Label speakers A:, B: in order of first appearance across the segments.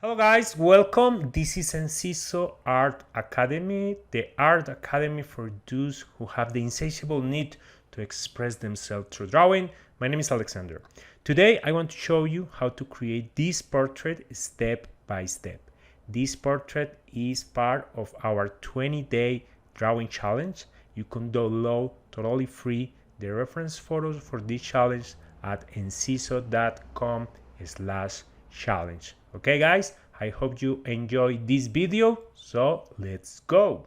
A: Hello guys, welcome. This is Encisso Art Academy, the art academy for those who have the insatiable need to express themselves through drawing. My name is Alexander. Today I want to show you how to create this portrait step by step. This portrait is part of our 20-day drawing challenge. You can download totally free the reference photos for this challenge at enciso.com/challenge. Okay guys, I hope you enjoy this video, so let's go.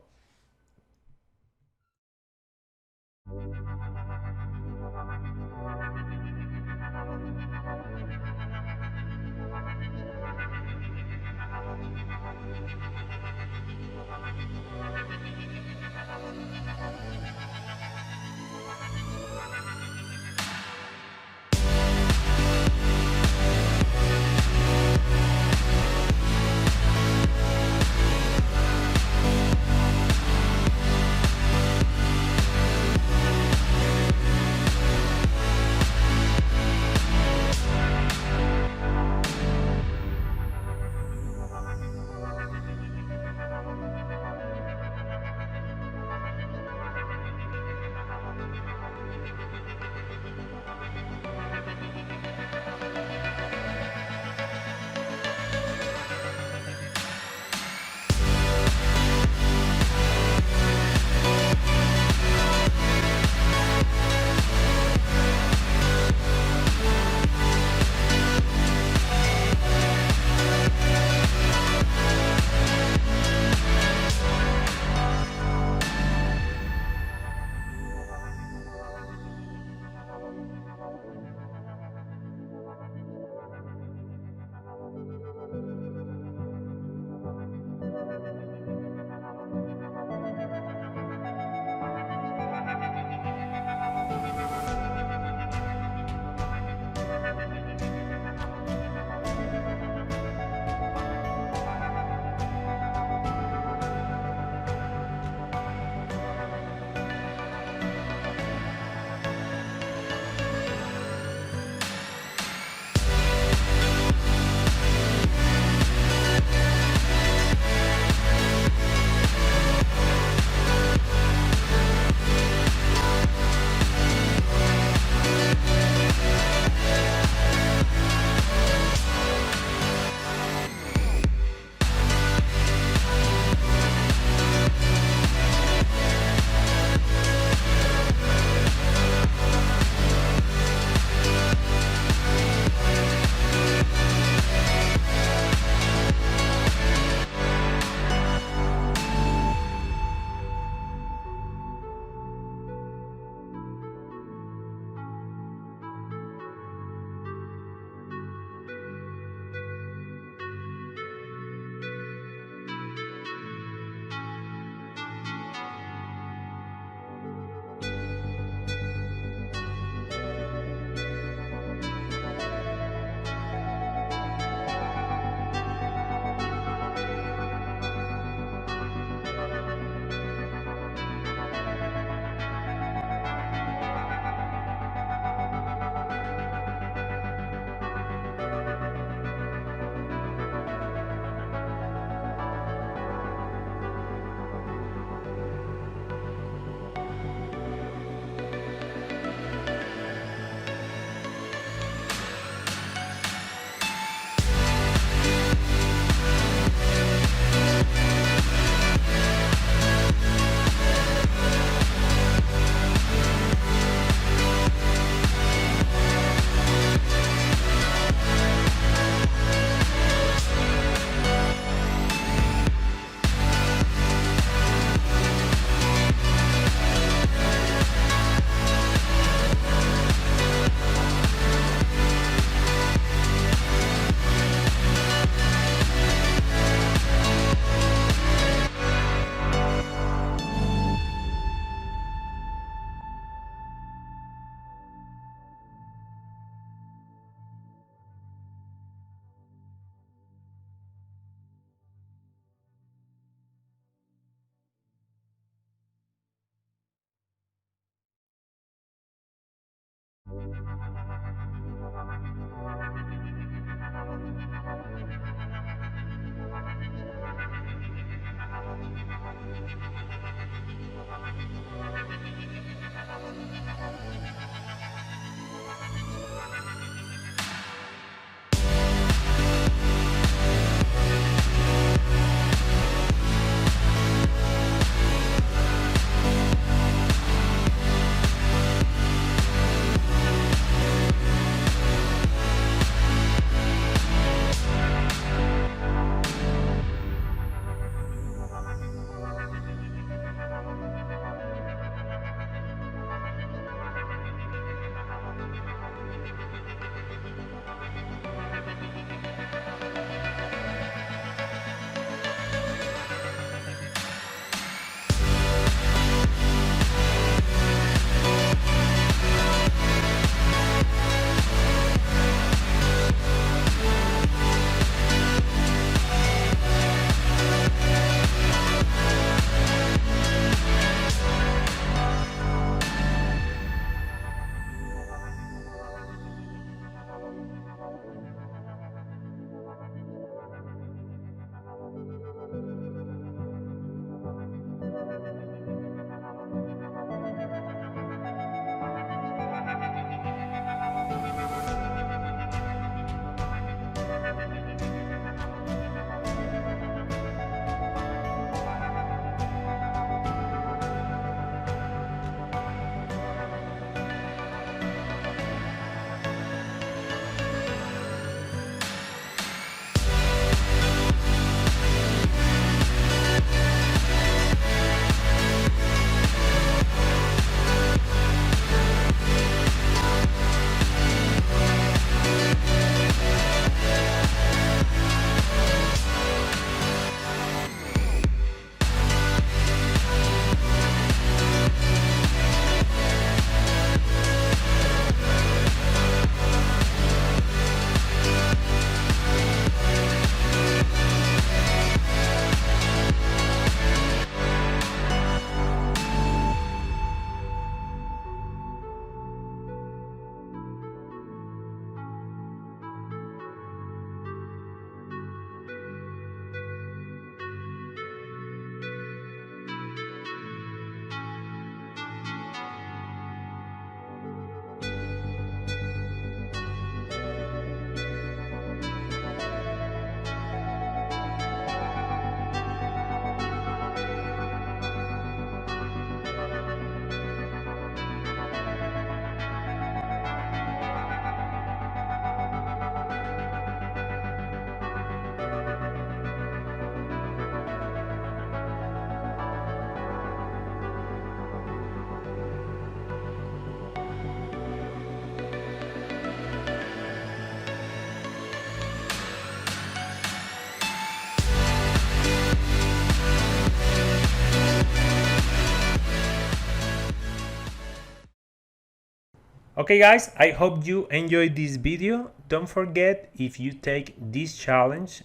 A: Okay guys, I hope you enjoyed this video. Don't forget, if you take this challenge,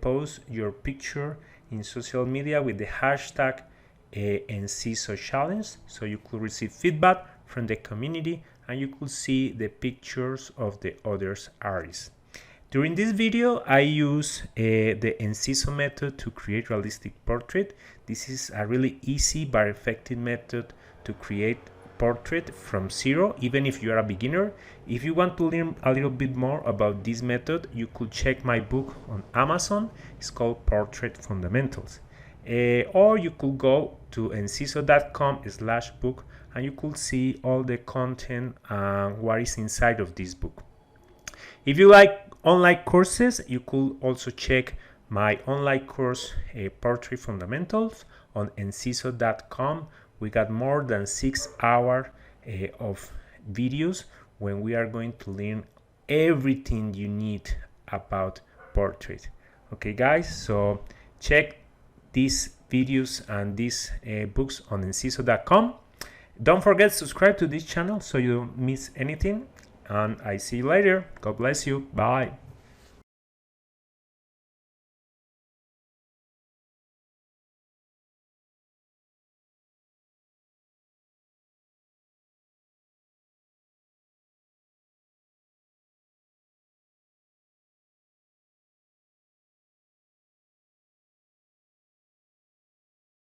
A: post your picture in social media with the hashtag Encisso challenge, so you could receive feedback from the community and you could see the pictures of the others artists. During this video, I use the Encisso method to create realistic portrait. This is a really easy but effective method to create portrait from zero, even if you are a beginner. If you want to learn a little bit more about this method, you could check my book on Amazon. It's called Portrait Fundamentals. Or you could go to enciso.com/book and you could see all the content and what is inside of this book. If you like online courses, you could also check my online course, Portrait Fundamentals, on enciso.com. We got more than 6 hours of videos when we are going to learn everything you need about portrait. Okay guys, so check these videos and these books on enciso.com. Don't forget to subscribe to this channel so you don't miss anything, and I see you later. God bless you. Bye.